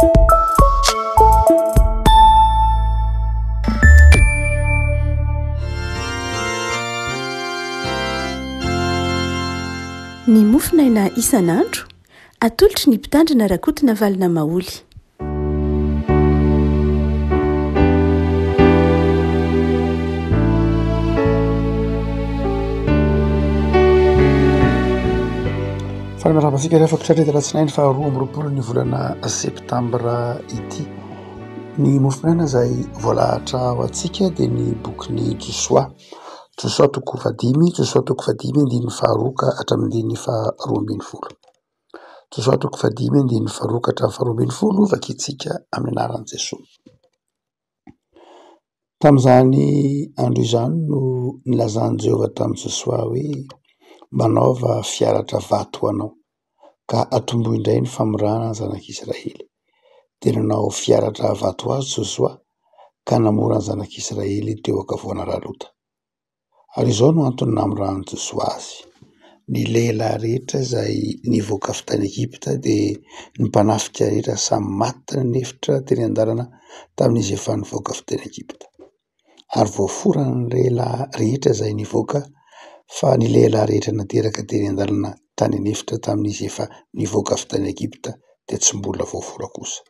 Ny mofinaina isan'andro atolotry ny mpitandrina rakotina valina maoly. Fahamarabasika rehefa kotratra ratsinainy fa 2 ny volana septambra ity. Ny mofinaina izay voalahatra ho antsika dia ny bokin'ny Josoa. Josoa toko 5, Josoa toko 5 faharoka hatramin'ny 12. Josoa toko 5 faharoka hatramin'ny 12 vakintsika amin'ny anaran'i Jesosy. Tamin'izany andro izany no nilazany Jehovah tamin'i Josoa hoe manaova fiaratra vato anao ka atombohy indray ny famorana ny zanak'Israely. Dia nanao fiaratra vato azy Josoa ka namora ny zanak'Israely teo ankavoana ralota. Ary izao no antony namorany Josoa azy. Ny lehilahy rehetra izay nivoaka avy tany Egipta dia ny mpanafika rehetra samy maty ny nefitra teny an-dalana tamin'izy efa nivoaka avy tany Egipta. Ary voafora ny lehilahy rehetra izay nivoaka fa ny lehilahy rehetra nateraka teny an-dalana tany nefitra tamin'izy efa nivoaka avy tany Egipta dia tsy mbola voafora kosa.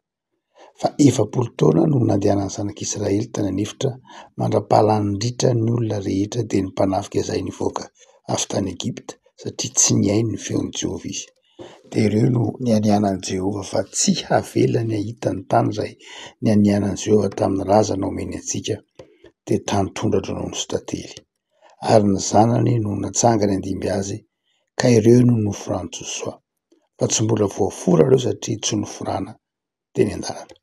Fa 70 taona no nandehanany zanak'Israely tany nefitra mandra-pahalanindritra ny olona rehetra dia ny mpanafika izay nivoaka avy tany Egipta satria tsy niaino ny feon'i Jehovah izy. Dia ireo no nianianan'i Jehovah fa tsy havela ny ahita ny tany izay nianianan'i Jehovah tamin'ny razana omeny antsika dia tany tondra noho ny sotately. Ary ny zanany no natsangany andimby azy ka ireo no noforany Josoa. Fa tsy mbola voafora ireo satria tsy noforana teny an-dalana.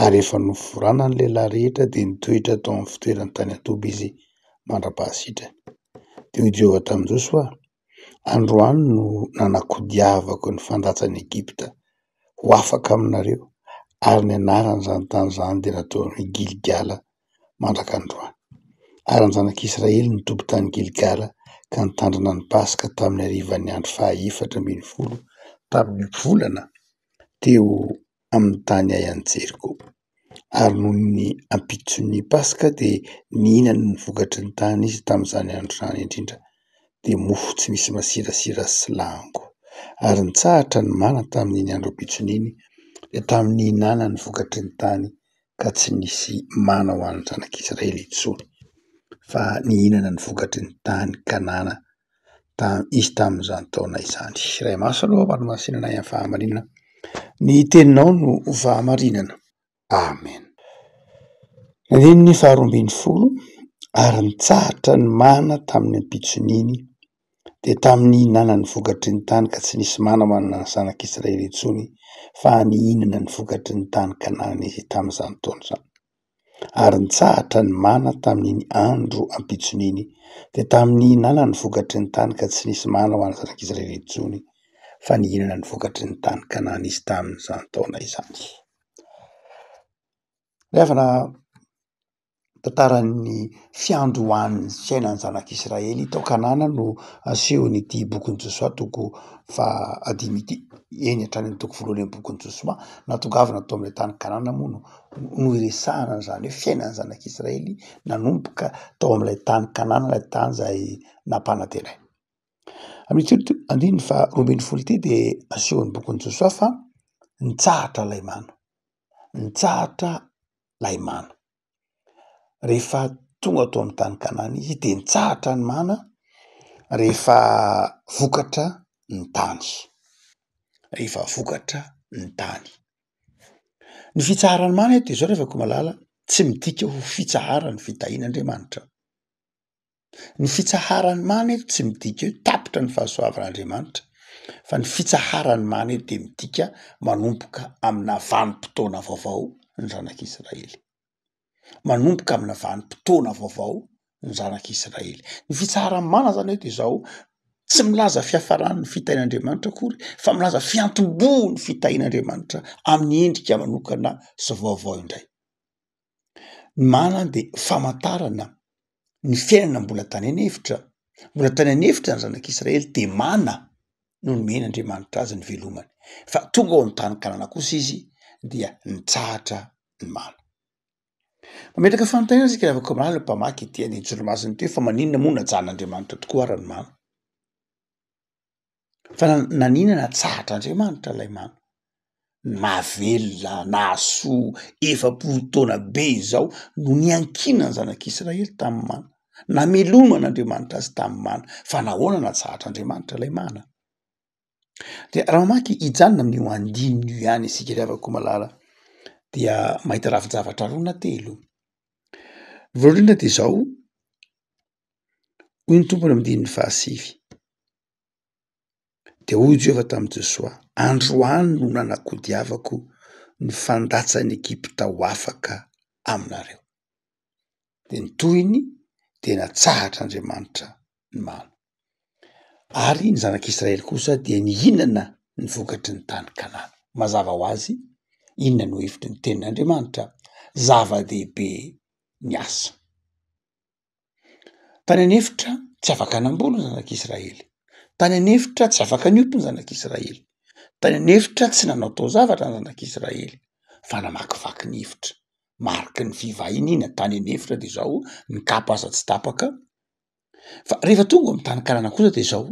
Ary efa noforana ny lehilahy rehetra dia nitoetra tao amin'ny fitoerany tany Atoba izy mandra-pahasitrany. Dia Jehovah tamin'i Josoa: androany no nanakodiavako ny fandatsany Egipta ho afaka aminareo, ary ny anaran'izany tany izany dia natao ny Gilgala mandraka androany. Ary ny zanak'Israely nitoby tany Gilgala ka nitandrina ny Pasika tamin'ny harivan'ny andro 14 tamin'ny volana teo amin'ny tany aian'i Jeriko. Ary noho ny ampitson'ny Pasika dia nihinana ny vokatry ny tany izy tamin'izany andro izany indrindra, dia mofo tsy misy masirasira sy lango. Ary nitsahatra ny mana tamin'iny andro ampitson'iny dia tamin'ny hinana ny vokatry ny tany ka tsy nisy mana ho an'ny zanak'Israely intsony, fa nihinana ny vokatry ny tany Kanana izy tamin'izany taona izany. Ray maso aloha ary masinana amin'ny fahamarinana. Ny teninao no fahamarinana. Amen. Ny 12 ary nitsahatra ny mana tamin'ny ampitson'iny dia tamin'ny hinana ny vokatry ny tany ka tsy nisy mana ho an'ny zanak'Israely intsony, fa nihinana ny vokatry ny tany Kanana izy tamin'izany taona izany. Ary nitsahatra ny mana tamin'ny andro ampitson'iny dia tamin'ny hinana ny vokatry ny tany ka tsy nisy mana ho an'ny zanak'Israely intsony, fa nihinana ny vokatry ny tany Kanana izy tamin'izany taona izany. Rehefa tantaran'ny fiandohan'ny fiainan'ny zanak'Israely tao Kanana no asehon'ity bokin'ny Josoa toko 5 ity. Eny hatrany amin'ny toko 1 bokin'ny Josoa natongavana tao amin'ilay tany Kanana moa no iresahana izany hoe fiainan'ny zanak'Israely nanomboka tao amin'ilay tany Kanana, ilay tany izay nampanantenainy. Amin'ity 12 ity dia asehon'ny bokin'ny Josoa fa nitsahatra ilay mana. Nitsahatra ilay mana. Rehefa tonga tao amin'ny tany Kanana izy dia nitsahatra ny mana rehefa vokatra ny tany. Rehefa vokatra ny tany. Ny fitsaharan'ny mana dia izao rehefa koa malala tsy midika ho fitsaharan'ny fitahian'Andriamanitra. Ny fitsaharan'ny mana tsy midika hoe tapitra ny fahasoavan'Andriamanitra, fa ny fitsaharan'ny mana dia midika manomboka amina vanim-potoana vaovao ny zanak'Israely. Manomboka amina vanim-potoana vaovao ny zanak'Israely. Ny fitsaharan'ny mana zany dia izao: tsy milaza fiafaran'ny fitahian'Andriamanitra akory, fa milaza fiantombohan'ny fitahian'Andriamanitra amin'ny endrika manokana sy vaovao indray. Ny mana dia famantarana ny fiainana mbola tany an'efitra. Mbola tany an'efitra ny zanak'Israely dia mana no nomen'Andriamanitra azy ny velomany. Fa tonga ao amin'ny tany Kanana kosa izy dia nitsahatra ny mana. Mametraka fanontaniana sika rehefa komanala mpamaky dia ny tsolomasiny teo fa maninona moa najan'Andriamanitra tokoa ara ny mana. Fa naninona natsahatr'Andriamanitra ilay mana. Mahavelona, nahasoa, efapolo taona be zao no niankina ny zanak'Israely tamin'ny mana. Nameloman'Andriamanitra azy tamin'ny mana. Fa nahoana natsahatr'Andriamanitra ilay mana. De raha mamaky ijanona amin'io andininy io ihany isika rehefa komalala dia mahita ravin-javatra roa na telo. Voalohany de zao, hoy ny tompony amin'ny dininy 7. De hoy Jehova tamin'i Josoa, androany no nanakodiavako ny fandatsan'ny Egipta ho afaka aminareo. De ny tohiny de natsahatr'Andriamanitra ny mana. Ary ny zanak'Israely kosa dia nihinana ny vokatry ny tany Kanana. Mazava ho azy, inona no hevitry ny tenin'Andriamanitra? Zava-dehibe ny asa. Tany anefitra tsy afaka hanamboly ny zanak'Israely. Tany anefitra tsy afaka niompy ny zanak'Israely. Tany anefitra tsy nanao tao zavatra ny zanak'Israely. Fa namakivaky ny hevitra. Mariky ny fivahiniana tany anefitra de zao ny kapa aza tsy tapaka. Fa rehefa tonga amin'ny tany Kanana kosa de zao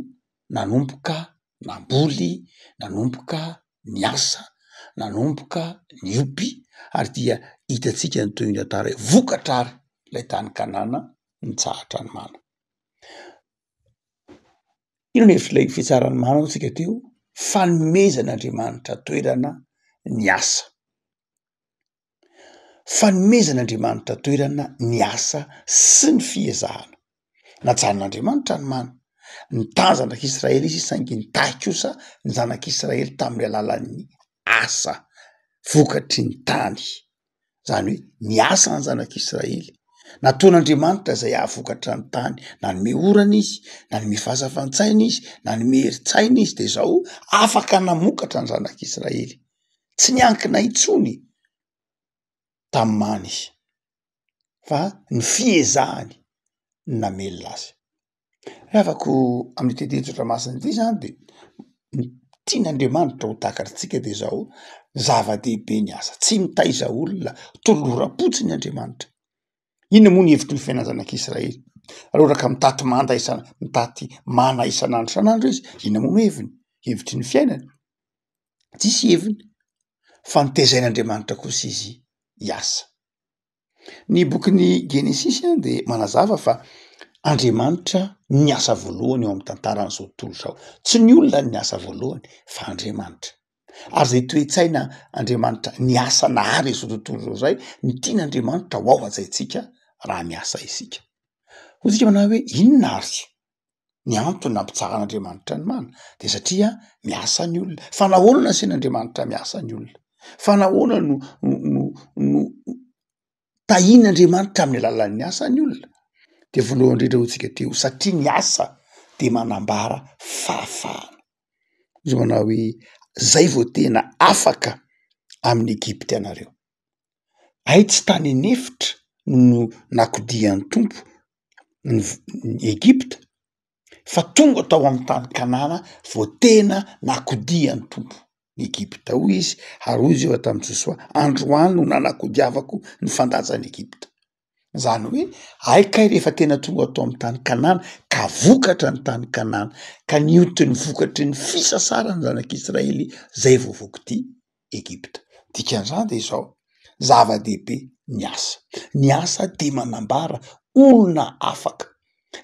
nanomboka namboly, nanomboka niasa, nanomboka niompy, ary dia hitantsika ny toy ny tantara vokatra ary ilay tany Kanana nitsahatra ny mana. Ino ny hevitry ilay fitsaran'ny mana tsika teo? Fanomezan'Andriamanitra toerana ny asa. Fanomezan'Andriamanitra toerana ny asa sy ny fiezahana. Najanon'Andriamanitra ny mana. Ny tany zanak'Israely izy saingy nitahy kosa ny zanak'Israely tamin'ny alalan'ny asa vokatry ny tany. Zany hoe ny asa ny zanak'Israely. Nataon'Andriamanitra izay ahavokatra ny tany, na nome orana izy, na nome fahazavantsaina izy, na nome herin-tsaina izy de zao afaka namokatra ny zanak'Israely. Tsy niankina intsony tamin'ny mana izy. Fa ny fiezahany namelona azy. Afako amin'ny tetejotra masina ity zany de tian'Andriamanitra ho takatritsika de zao zava-dehibe ny asa. Tsy mitaiza olona tolora-potsiny Andriamanitra. Inona moa ny hevitry ny fiainana zanak'Israely? Aloraka mitaty manda mitaty mana isan'andro isan'andro izy, inona moa heviny? Hevitry ny fiainany? Tsisy heviny. Fa nitezain'Andriamanitra kosa izy hiasa. Ny bokin'ny Genesisy de manazava fa Andriamanitra niasa voalohany eo amin'ny tantaran'izao tontolo zao. Tsy ny olona ny asa voalohany, fa Andriamanitra. Ary zay toe-tsaina Andriamanitra niasa nahary izao tontolo zao zay, ny tian'Andriamanitra ho ao ajaitsika raha miasa isika. Ho tsika manao hoe inona ary ny antony nampitsaran'Andriamanitra ny mana? De satria miasa ny olona. Fa nahoana nasian'Andriamanitra miasa ny olona? Fa nahoana no tahian'Andriamanitra amin'ny alalan'ny asa ny olona? De voalohany indrindra hotsika teo, satria ny asa de manambara fahafahana. Izy manao hoe zay vao tena afaka amin'ny Egipta ianareo. Ay tsy tany anefitra no nakodian'ny tompo ny Egipta, fa tonga tao amin'ny tany Kanana vao tena nakodian'ny tompo ny Egipta. Hoy izy, ary hoy izy eo tamin'i Josoa, androany no nanakodiavako ny fandatsan'ny Egipta. Zany hoe aikay rehefa tena tonga tao amin'ny tany Kanana ka vokatra ny tany Kanana, ka nioty ny vokatry ny fisasarany zanak'Israely zay vao voky Egipta. Dikan'izany de zao zava-dehibe ny asa. Ny asa de manambara olona afaka.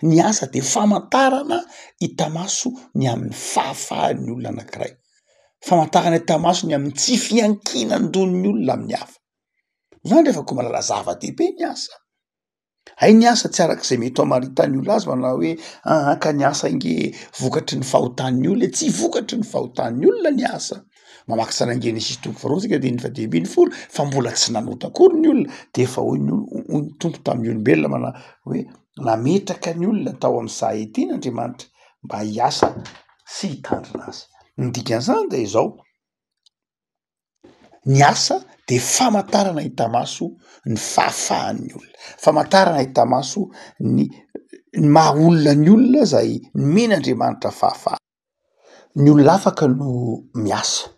Ny asa de famantarana hitamaso ny amin'ny fahafahan'ny olona anankiray. Famantarana hitamaso ny amin'ny tsy fiankinandon'ny olona amin'ny hafa. Zany rehefa koa malala zava-dehibe ny asa. Hay ny asa tsy arak'izay mety hamaritany olona azy manao hoe ka ny asa inge vokatry ny fahotan'ny olona, tsy vokatry ny fahotan'ny olona ny asa. Mamaky tsara ny Genesisy tompo faharoa tsika de 1:21 fa mbola tsy nanota akory ny olona de efa hoy ny tompo tamin'ny olombelona mana hoe nametraka ny olona tao amin'ny sahety n'Andriamanitra mba hiasa sy hitandrina azy. Ny dikan'izany de zao ny asa de famantarana hitamaso ny fahafahan'ny olona, famantarana hitamaso ny maha olona ny olona zay nomen'Andriamanitra fahafaha. Ny olona afaka no miasa,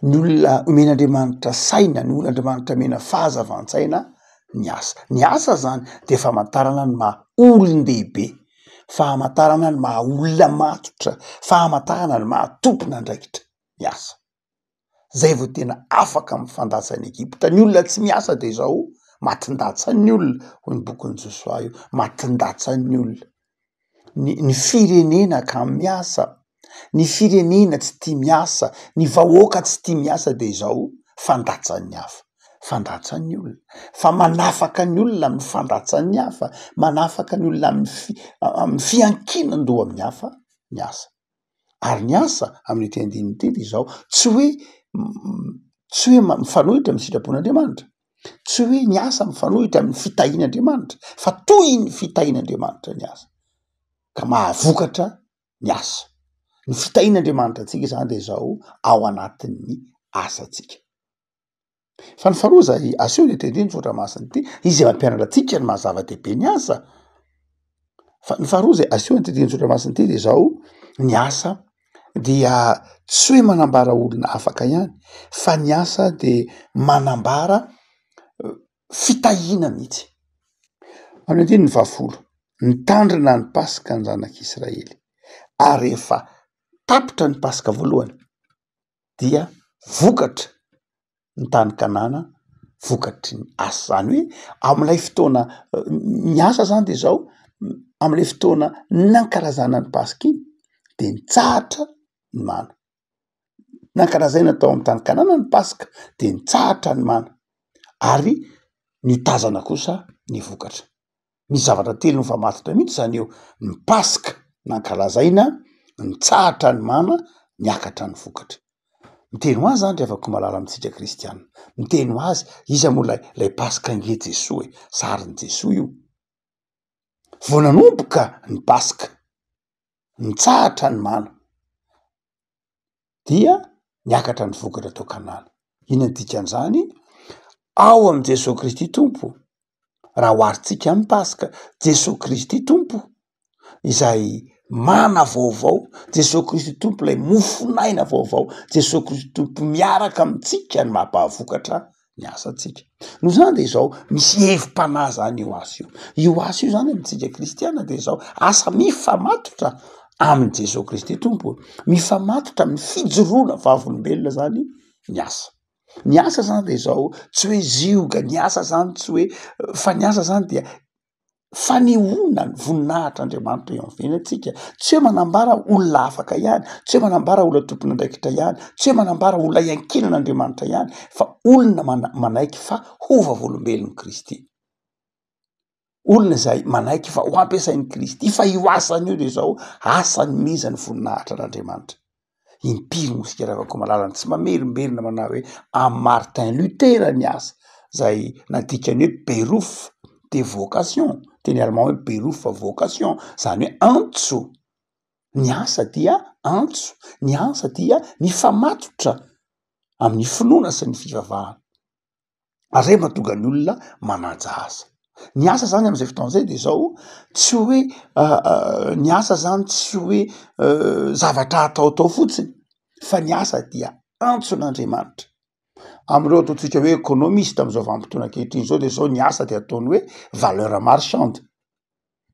ny olona omen'Andriamanitra saina, ny olon'Andriamanitra mena fahazavan-tsaina ny asa. Ny asa zany de famantarana ny maha olon-dehibe, fahamantarana ny maha olona matotra, fahamantarana ny maha tompona andraikitra ny asa. Zay vao tena afaka mifandatsa ny Egypta. Ny olona tsy miasa de zao matindatsa ny olona, hoy ny bokin'ny Josoa io, matindatsa ny olona. Ny firenena ka miasa, ny firenena tsy tia miasa, ny vahoaka tsy tia miasa de zao fandatsan'ny hafa, fandatsan'ny olona. Fa manafaka ny olona amin'ny fandatsan'ny hafa, manafaka ny olona amin'ny fiankinan-doha amin'ny hafa ny asa. Ary ny asa amin'ny ity andininy ity de zao tsy hoe mifanohitra amin'ny sitrapon'Andriamanitra, tsy hoe ny asa mifanohitra amin'ny fitahian'Andriamanitra, fa toy ny fitahian'Andriamanitra ny asa, ka mahavokatra ny asa. Ny fitahian'Andriamanitra antsika zany de zao ao anatin'ny asantsika. Fa ny faharoa zay aseho ny tendreny tsotra masina ity, izy mampianatra atsika ny mahazava-dehibe ny asa. Fa ny faharoa zay aseho ny tendreny tsotra masina ity de zao ny asa dia tsy hoe manambara olona afaka ihany, fa ny asa de manambara fitahiana mihitsy. Amin'ny andininy fahafolo, nitandrina ny Pasika ny zanak'Israely, ary rehefa tapitra ny Pasika voalohany dia vokatra ny tany Kanana, vokatry ny asa. Zany hoe amin'ilay fotoana ny asa zany de zao amin'ilay fotoana nankarazana ny Pasika iny de nitsahatra ny mana. Nankarazaina tao amin'ny tany Kanana ny Pasika de nitsahatra ny mana, ary nitazana kosa ny vokatra. Misy zavatra telo mifamatotra mihitsy zany eo: ny Pasika nankalazaina, nitsahatra ny mana, niakatra ny vokatra. Miteny ho azy zany rehefa ko malala amintsika kristianina, miteny ho azy iza moa lay Pasika nge Jesoa e, sarin'i Jesoa io. Vao nanomboka ny Pasika, nitsahatra ny mana, dia niakatra ny vokatra tao Kanana. Inona dikan'izany? Ao am' Jesosy Kristy Tompo, raha oharitsika amin'ny Pasika, Jesosy Kristy Tompo izay mana vaovao, Jesosy Kristy Tompo lay mofonaina vaovao, Jesosy Kristy Tompo miaraka amitsika ny mampahavokatra ny asantsika. Noho zany de zao misy hevim-panahy zany io asa io. Io asa io zany amintsika kristiana de zao asa mifamatotra amin'ny Jesosy Kristy Tompo, mifamatotra amin'ny fijoroana vavolombelona zany ny asa. Ny asa zany de zao tsy hoe zioga, ny asa zany tsy hoe fa ny asa zany dia fanehoana ny voninahitr'Andriamanitra eo amin'ny fiainantsika. Tsy hoe manambara olona afaka ihany, tsy hoe manambara olona tompon'andraikitra ihany, tsy hoe manambara olona iankinan'Andriamanitra ihany, fa olona manaiky fa ho vavolombelon'i Kristy. Olona izay manaiky fa ho ampiasain'i Kristy, fa io asany io de zao asany mizany voninahitra n'Andriamanitra. Impiry moa sika raha ko malalany tsy mamerimberina manao hoe am' Martin Luther ny asa, zay nadikany hoe beruf de vocation, teny allemand hoe beruf vocation, zany hoe antso. Ny asa dia antso, ny asa dia mifamatotra amin'ny finoana sy ny fivavahana. Ary zay mahatonga ny olona manaja asa. Ny asa zany am'izay fotoana zay de zao tsy hoe ny asa zany tsy hoe zavatra ataotao fotsiny, fa ny asa dia antson'Andriamanitra. Am'ireo ataotsika hoe économiste am'izao vanim-potoana ankehitriny zao de zao ny asa de ataony hoe valeur marchande.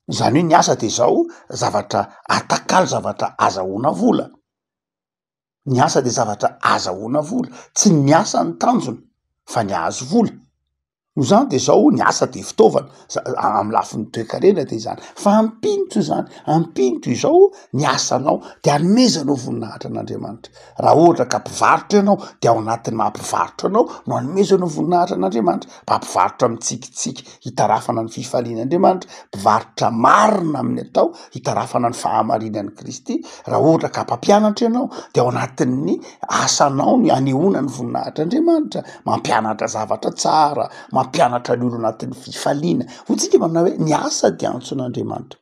Zany hoe ny asa de zao zavatra atakalo, zavatra azahoana vola. Ny asa de zavatra azahoana vola, tsy ny asa ny tanjona fa ny ahazo vola. No zany de zao ny asa de fitaovana amy lafin'ny toe-karena de zany, fa ampinto zany, ampinto izao ny asanao de anomezanao voninahitra an'Andriamanitra. Raha ohatra ka mpivarotra ianao de ao anatin'ny mampivarotra anao no anomezanao voninahitra an'Andriamanitra. Mpampivarotra mitsikitsiky hitarafana ny fifalian'Andriamanitra, mpivarotra marina amin'ny atao hitarafana ny fahamarinan'i Kristy. Raha ohatra ka mpampianatra ianao de ao anatin'ny asanao ny anehoana ny voninahitr'Andriamanitra, mampianatra zavatra tsara, mampianatra ny olo anatin'ny fifaliana. Hotsika manao hoe ny asa dia antson'Andriamanitra.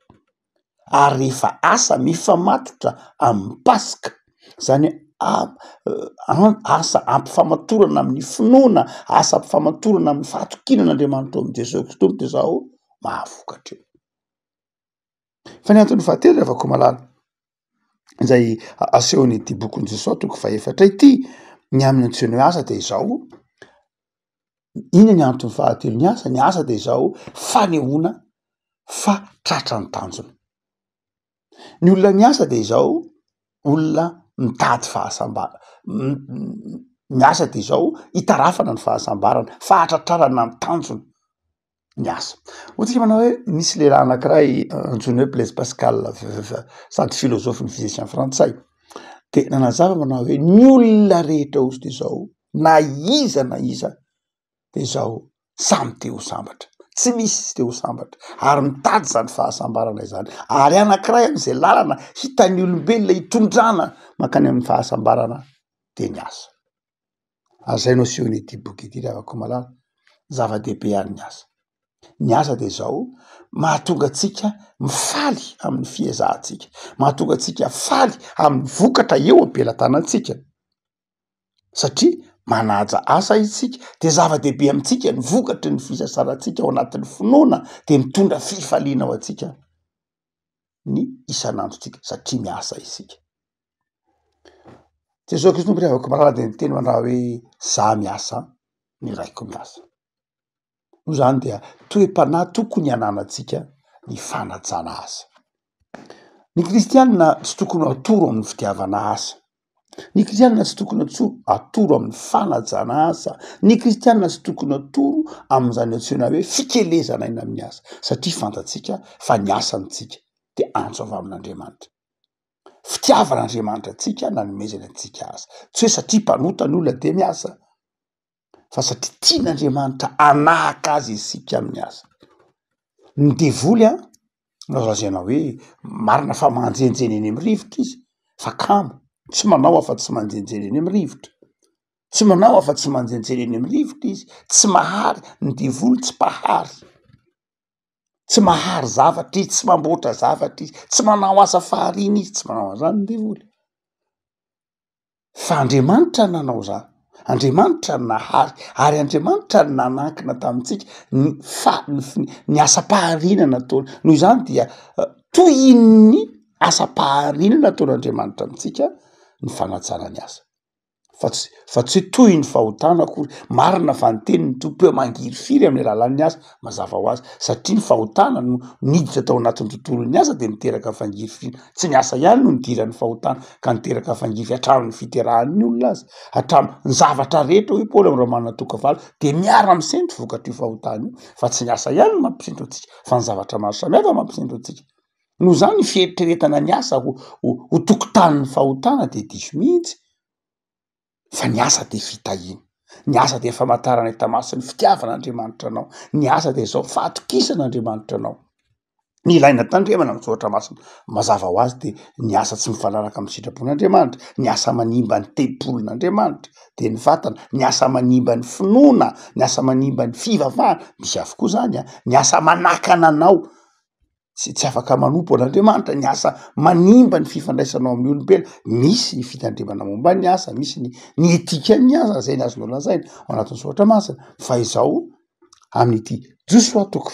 Ary rehefa asa mifamatotra amin'ny Pasika, zany hoe asa ampifamatorana amin'ny finoana, asa ampifamatorana amin'ny fahatokinan'Andriamanitra ao amin'ny Jesosy Kristy Tompo de zao mahavokatra eo. Fa ny antony fahatelo rehefa ko malala izay asehony ity bokon'i Josoa toko faefatra ity Ny amin'ny antsoina hoe asa de zao, ina ny antony fahatelo ny asa de zao fanehoana fa tratran'ny tanjona. Ny olona miasa de zao olona mitady fahasambara, miasa de zao hitarafana ny fahasambarana, fahatratrarana ny tanjona ny asa. Ohatsika manao hoe misy lehilahy anankiray antsoina hoe Blaise Pascal sady filôzôfy ny fizisian'ny frantsay, de nanazava manao hoe ny olona rehetra ozy de zao na iza de zao samy te ho sambatra, tsy misy te ho sambatra ary mitady zany fahasambarana izany ary anankiray am'izay lalana hitan'ny olombelona hitondrana mankany amin'ny fahasambarana de ny asa. Zay notion ity boky ity ravako malala, zava-dehibe ary ny asa. Ny asa de zao mahatonga atsika mifaly amin'ny fiezahantsika, mahatonga atsika faly amin'ny vokatra eo ampelantanantsika satria manaja asa isika de zava-dehibe amitsika ny vokatry ny fisasarantsika ao anatin'ny finoana de mitondra fifaliana ao atsika ny isan'androtsika satria miasa isika. Jesosy Kristy tompotrevako malala de niteny manao hoe za miasa ny raiko miasa. No zany dia toe-panahy tokony ananatsika ny fanajana asa. Ny kristianina tsy tokony atoro amin'ny fitiavana asa. Ny kristianina tsy tokony atoro amin'ny fanajana asa. Ny kristianina tsy tokony atoro amin'izany antsoina hoe fikelezana eny amin'ny asa satria fantatsika fa ny asantsika de antso avy amin'Andriamanitra. Fitiavan'Andriamanitra atsika nanomezana antsika asa. Tsy hoe satria mpanota ny olona de miasa fa satria tian'Andriamanitra anahaka azy isika amin'ny asa. Ny devoly lazaina hoe marina fa manjenjeny eny amin'ny rivotra izy fa kamo tsy manao afa-tsy manjenjeny eny amin'ny rivotra, tsy manao afa-tsy manjenjeny eny amin'ny rivotra izy, tsy mahary ny devoly, tsy mpahary, tsy mahary zavatra izy, tsy mamboatra zavatra izy, tsy manao asa fahariana izy, tsy manao an'izany ny devoly. Fa Andriamanitra ny nanao zany, Andriamanitra ny nahary ary Andriamanitra ny nanankina tamintsika ny asa-pahariana nataony. Noho izany dia tohin'ny asa-pahariana nataon'Andriamanitra amitsika ny fanajana ny asa fa tsy hoe toy ny fahotana akory. Marina fa niteny ny tompo hoe mangiry firy amin'ny alalan'ny asa mazava ho azy satria ny fahotana no niditra tao anatin'ny tontolon'ny asa de miteraka fangiry firy. Tsy ny asa ihany no nidiran'ny fahotana ka niteraka fangiry hatramin'ny fiterahan'ny olona azy, hatramin'ny zavatra rehetra. Hoe Paoly amin'ny Romanina toko valo de miara misentro vokatry io fahotana io fa tsy ny asa ihany no mampisentro atsika fa ny zavatra maro samihafa mampisentro atsika. Noho zany ny fieritreretana ny asa ho tokotanin'ny fahotana de diso mihitsy. Fa ny asa de fitahina, ny asa de famantarana enta-maso ny fitiavan'Andriamanitra anao, ny asa de zao fahatokisan'Andriamanitra anao. Ny ilaina tandremana misoratra masina mazava ho azy de ny asa tsy mifanaraka amin'ny sitrapon'Andriamanitra, ny asa manimba ny tempolon'Andriamanitra de ny vatana, ny asa manimba ny finoana, ny asa manimba ny fivavahana, misy avokoa zany ny asa manakana anao tsy afaka manompo an'Andriamanitra, ny asa manimba ny fifandraisanao amin'ny olombelona, misy ny fitandremana momba ny asa, misy ny etikan'ny asa zay ny azonao lazaina ao anatin'ny soratra masina. Fa izao amin'ity Josoa toko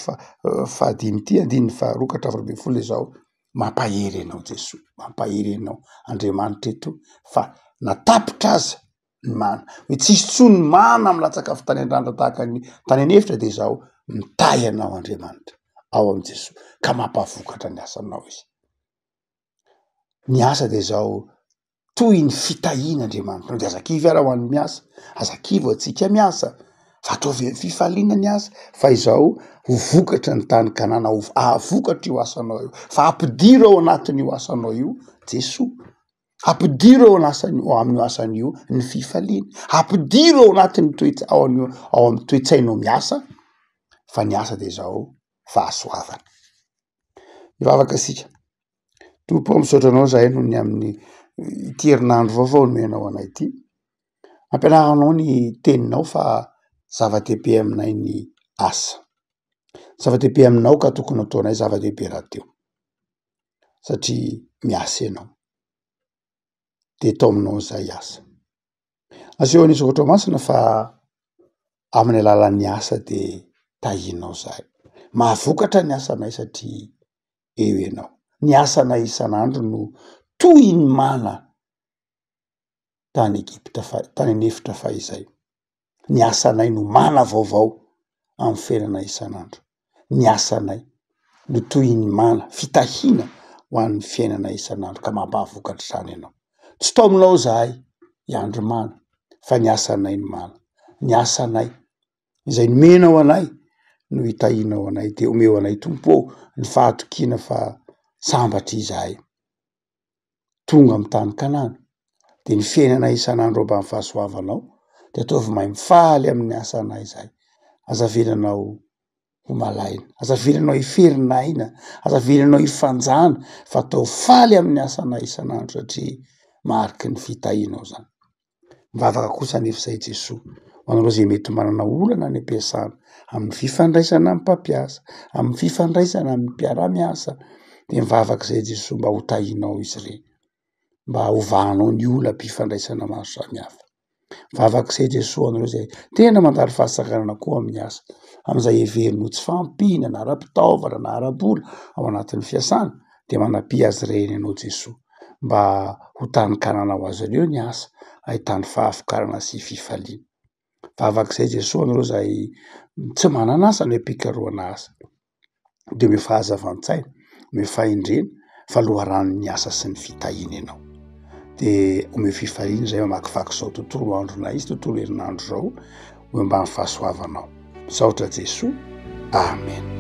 fahadimy ity andininy faharokatra amby roa ambin'ny folo izao mampahery anao Jesoa, mampahery anao Andriamanitra eto fa natapitra aza ny mana hoe tsisy tsony mana milatsaka avy tany an-drandra tahaka ny tany anefitra de zao mitahy anao Andriamanitra ao am' Jesoa ka mampavokatra ny asanao izy. Ny asa de zao toy ny fitahian'Andriamanitra. De azakivy ara ho an'ny miasa, azakivy atsika miasa fa ataovy amin'ny fifaliana ny asa fa izao ho vokatra ny tany kanana, ahavokatra io asanao io, fa ampidiro ao anatin'io asanao io Jesoa, ampidiro ao amin'io asan'io ny fifaliana, ampidiro ao anatin'ny ao amin'ny toe-tsainao miasa fa ny asa de zao fahasoavana. Mivavaka asika tompo misaotra anao zahay noho ny amin'ny ity herinandro vaovao nomenao anay ity, ampianaranao ny teninao fa zava-dehibe aminay ny asa, zava-dehibe aminao ka tokony ataonay zava-dehibe rahateo satria miasa ianao de tao aminao zay asa. Aseho an'ny soratra masina fa amin'ny alalan'ny asa de tahinao zahay, mahavokatra ny asanay satria eo ianao. Ny asanay isan'andro no toy ny mana tany Egypta tany anefitra fahizay. Ny asanay no mana vaovao amin'ny fiainana isan'andro. Ny asanay no toy ny mana fitahina ho an'ny fiainana isan'andro ka mampahavokatr'izany ianao. Tsy tao aminao zahay hiandry mana fa ny asanay no mana. Ny asanay izay nomenao anay no hitahinao anay de omeo anay tompo ny fahatokina fa sambatra izahay tonga amin'ny tany Kanana. De ny fiainana isan'andro ambany fahasoavanao de ataovy mahay mifaly amin'ny asanay zahay. Azavelanao ho malaina, azavelanao hiferinaina, azavelanao hifanjana fa atao faly amin'ny asanay isan'andro satria mariky ny fitahinao zany. Mivavaka kosa anefa zay Jesosy ho anareo zay mety manana olana any am-piasana, amin'ny fifandraisana amin'ny mpampiasa, amin'ny fifandraisana amin'ny mpiara-miasa, de mivavaka zay Jesosy mba ho tahinao izy reny, mba hovanao ny olam-pifandraisana maro samihafa. Mivavaka zay Jesosy anareo zay tena mandalo fahasakarana koa amin'ny asa, am'izay heverinao tsy fampina na ara-pitaovana na ara-bola ao anatin'ny fiasana, de manampia azy reny ianao Jesosy mba ho tany kanana ho azy ireo ny asa, ahitany fahafikarana sy fifaliana. Mivavaka zay Jesosy anareo zay tsy manana asa no hipikarohana asa, de omeo fahazavantsaina, omeo fahendrena fa loharanon'ny asa sy ny fitahina ianao. De omeo fifaliana zay mamakivaky zao tontolo andronay izy, tontolo herinandro zao, ho ambany fahasoavanao. Misaotra Jesosy. Amen.